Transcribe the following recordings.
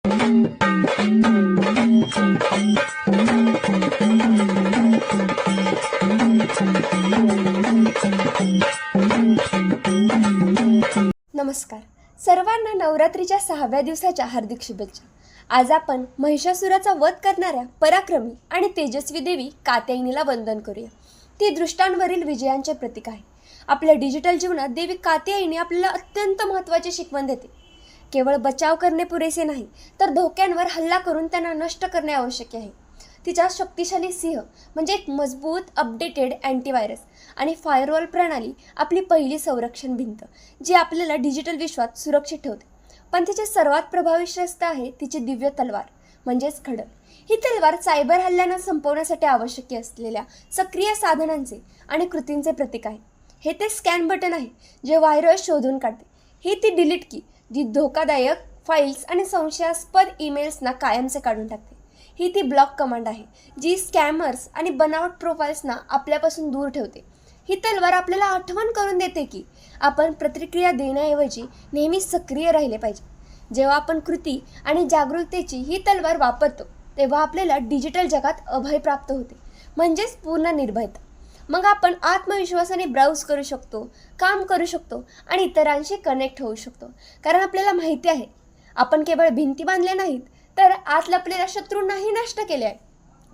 नमस्कार. सर्वांना नवरात्रीच्या 6व्या दिवसाच्या हार्दिक शुभेच्छा. आज आपण महिषासुराचा वध करणाऱ्या पराक्रमी आणि तेजस्वी देवी कात्यायनीला वंदन करूया. ती दृष्टांवरील विजयांचे प्रतीक आहे. आपल्या डिजिटल जीवनात देवी कात्यायनी आपल्याला अत्यंत महत्त्वाची शिकवण देते. केवळ बचाव करणे पुरेसे नाही, तर धोक्यांवर हल्ला करून त्यांना नष्ट करणे आवश्यक आहे. तिचा शक्तिशाली सिंह म्हणजे एक मजबूत अपडेटेड अँटीव्हायरस आणि फायरवॉल प्रणाली आपली पहिली संरक्षण भिंत, जी आपल्याला डिजिटल विश्वात सुरक्षित ठेवते. पण तिचे सर्वात प्रभावी शस्त्र आहे तिची दिव्य तलवार म्हणजेच खडग. ही तलवार सायबर हल्ल्यांना संपवण्यासाठी आवश्यक असलेल्या सक्रिय साधनांचे आणि कृतींचे प्रतीक आहे. हे ते स्कॅन बटन आहे जे व्हायरस शोधून काढते. ही ती डिलीट की जी धोकादायक फाईल्स आणि संशयास्पद ईमेल्सना कायमचे काढून टाकते. ही ती ब्लॉक कमांड आहे जी स्कॅमर्स आणि बनावट प्रोफाईल्सना आपल्यापासून दूर ठेवते. ही तलवार आपल्याला आठवण करून देते की आपण प्रतिक्रिया देण्याऐवजी नेहमी सक्रिय राहिले पाहिजे. जेव्हा आपण कृती आणि जागरूकतेची ही तलवार वापरतो तेव्हा आपल्याला डिजिटल जगात अभय प्राप्त होते, म्हणजेच पूर्ण निर्भयता. मग आपण आत्मविश्वासाने ब्राउज करू शकतो, काम करू शकतो आणि इतरांशी कनेक्ट होऊ शकतो. कारण आपल्याला माहिती आहे आपण केवळ भिंती बांधल्या नाहीत, तर आत लपलेल्या शत्रूंनाही नष्ट केले आहे.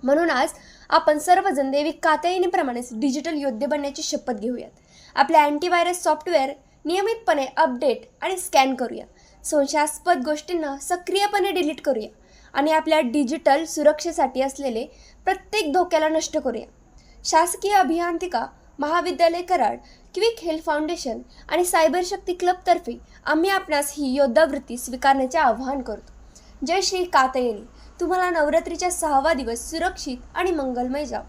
म्हणून आज आपण सर्वजण देवी कात्यायनीप्रमाणेच डिजिटल योद्धे बनण्याची शपथ घेऊयात. आपल्या अँटीव्हायरस सॉफ्टवेअर नियमितपणे अपडेट आणि स्कॅन करूया. संशयास्पद गोष्टींना सक्रियपणे डिलीट करूया आणि आपल्या डिजिटल सुरक्षेसाठी असलेले प्रत्येक धोक्याला नष्ट करूया. शासकीय अभियांत्रिका महाविद्यालय कराड, क्विक हेल्थ फाउंडेशन आणि सायबर शक्ती क्लबतर्फे आम्ही आपणास ही योद्धावृत्ती स्वीकारण्याचे आवाहन करतो. जय श्री कात्यायनी. तुम्हाला नवरात्रीच्या 6वा दिवस सुरक्षित आणि मंगलमय जाओ.